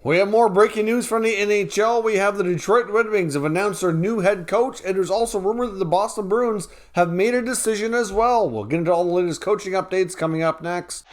We have more breaking news from the NHL. We have the Detroit Red Wings have announced their new head coach, and there's also rumor that the Boston Bruins have made a decision as well. We'll get into all the latest coaching updates coming up next.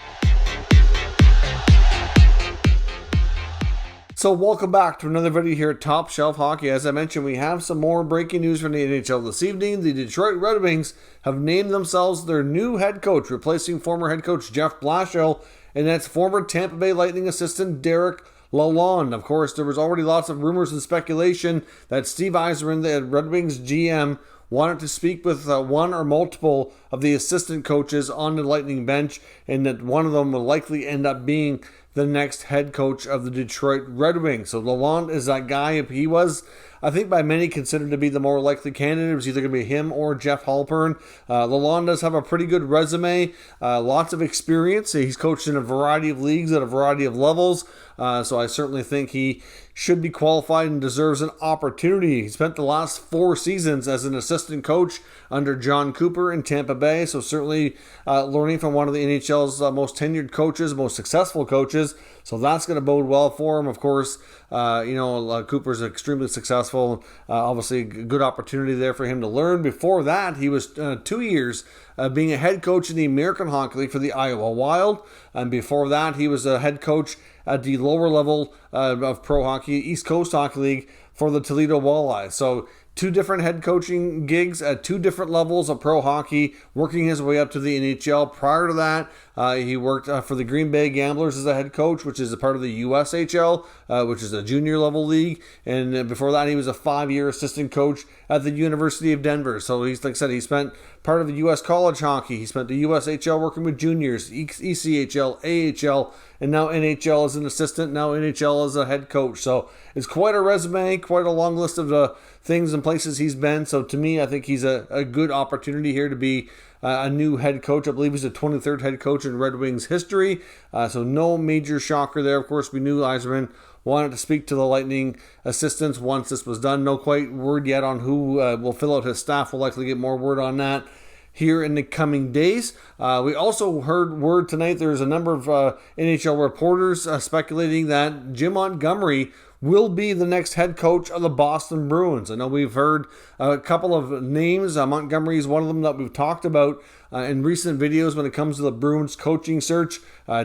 So welcome back to another video here at Top Shelf Hockey. As I mentioned, we have some more breaking news from the NHL this evening. The Detroit Red Wings have named themselves their new head coach, replacing former head coach Jeff Blashill, and that's former Tampa Bay Lightning assistant Derek Lalonde. Of course, there was already lots of rumors and speculation that Steve Yzerman, the Red Wings GM, wanted to speak with one or multiple of the assistant coaches on the Lightning bench, and that one of them will likely end up being the next head coach of the Detroit Red Wings. So Lalonde is that guy. He was, I think, by many considered to be the more likely candidate. It was either going to be him or Jeff Halpern. Lalonde does have a pretty good resume, lots of experience. He's coached in a variety of leagues at a variety of levels, so I certainly think he should be qualified and deserves an opportunity. He spent the last 4 seasons as an assistant coach under John Cooper in Tampa Bay, so certainly learning from one of the NHL's most tenured coaches, most successful coaches, so that's going to bode well for him. Of course, Cooper's extremely successful. Obviously, a good opportunity there for him to learn. Before that, he was 2 years being a head coach in the American Hockey League for the Iowa Wild. And before that, he was a head coach at the lower level of pro hockey, East Coast Hockey League, for the Toledo Walleyes. So 2 different head coaching gigs at 2 different levels of pro hockey, working his way up to the NHL. Prior to that, he worked for the Green Bay Gamblers as a head coach, which is a part of the USHL, which is a junior level league. And before that, he was a 5-year assistant coach at the University of Denver. So he's, like I said, he spent part of the U.S. college hockey. He spent the USHL working with juniors, ECHL, AHL, and now NHL as an assistant, now NHL as a head coach. So it's quite a resume, quite a long list of things and places he's been. So to me, I think he's a good opportunity here to be a new head coach. I believe he's the 23rd head coach in Red Wings history. So no major shocker there. Of course, we knew Yzerman wanted to speak to the Lightning assistants once this was done. No quite word yet on who will fill out his staff. We'll likely get more word on that here in the coming days. We also heard word tonight. There's a number of NHL reporters speculating that Jim Montgomery will be the next head coach of the Boston Bruins. I know we've heard a couple of names. Montgomery is one of them that we've talked about in recent videos when it comes to the Bruins coaching search.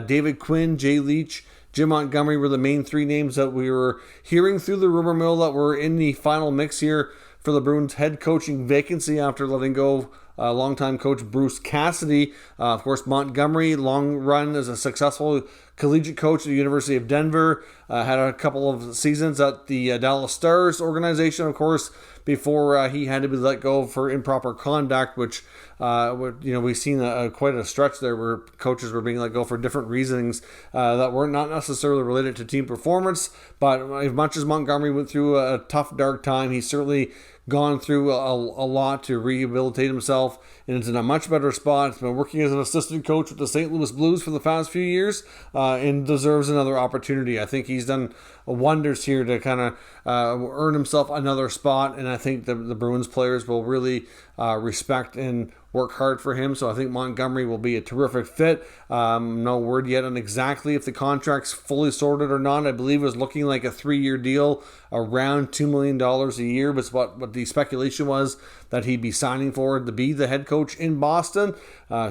David Quinn, Jay Leach, Jim Montgomery were the main 3 names that we were hearing through the rumor mill that were in the final mix here for the Bruins head coaching vacancy after letting go longtime coach Bruce Cassidy. Of course, Montgomery, long run as a successful collegiate coach at the University of Denver, had a couple of seasons at the Dallas Stars organization, of course, before he had to be let go for improper conduct, which we've seen quite a stretch there where coaches were being let go for different reasons that were not necessarily related to team performance. But as much as Montgomery went through a tough, dark time, he certainly gone through a lot to rehabilitate himself, and is in a much better spot. He's been working as an assistant coach with the St. Louis Blues for the past few years, and deserves another opportunity. I think he's done wonders here to kind of earn himself another spot, and I think the Bruins players will really respect and work hard for him. So I think Montgomery will be a terrific fit. No word yet on exactly if the contract's fully sorted or not. I believe it was looking like a 3-year deal, around $2 million a year, but what the speculation was that he'd be signing for to be the head coach in Boston.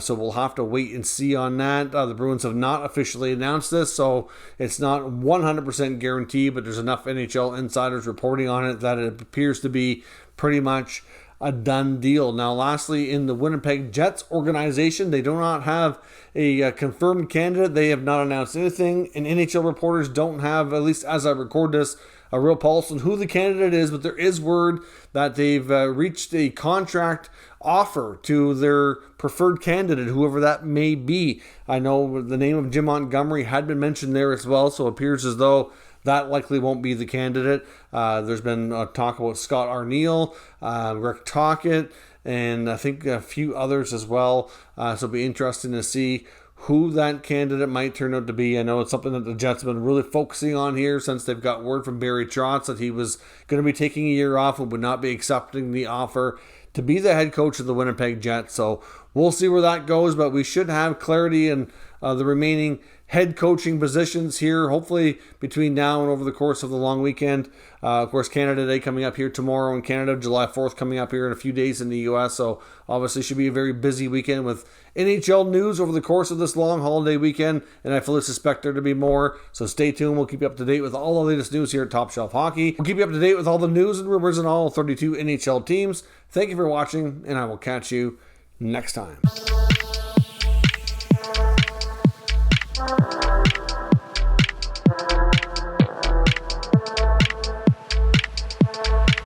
So we'll have to wait and see on that. The Bruins have not officially announced this, so it's not 100% guaranteed, but there's enough NHL insiders reporting on it that it appears to be pretty much a done deal. Now, lastly, in the Winnipeg Jets organization, they do not have a confirmed candidate. They have not announced anything, and NHL reporters don't have, at least as I record this, a real pulse on who the candidate is, but there is word that they've reached a contract offer to their preferred candidate, whoever that may be. I know the name of Jim Montgomery had been mentioned there as well, so it appears as though that likely won't be the candidate. There's been talk about Scott Arniel, Rick Tocchet, and I think a few others as well. So it'll be interesting to see who that candidate might turn out to be. I know it's something that the Jets have been really focusing on here since they've got word from Barry Trotz that he was going to be taking a year off and would not be accepting the offer to be the head coach of the Winnipeg Jets. So we'll see where that goes, but we should have clarity in the remaining head coaching positions here, hopefully between now and over the course of the long weekend. Of course, Canada Day coming up here tomorrow in Canada, July 4th coming up here in a few days in the U.S., so obviously should be a very busy weekend with NHL news over the course of this long holiday weekend, and I fully suspect there to be more, so stay tuned. We'll keep you up to date with all the latest news here at Top Shelf Hockey. We'll keep you up to date with all the news and rumors and all 32 NHL teams. Thank you for watching, and I will catch you next time.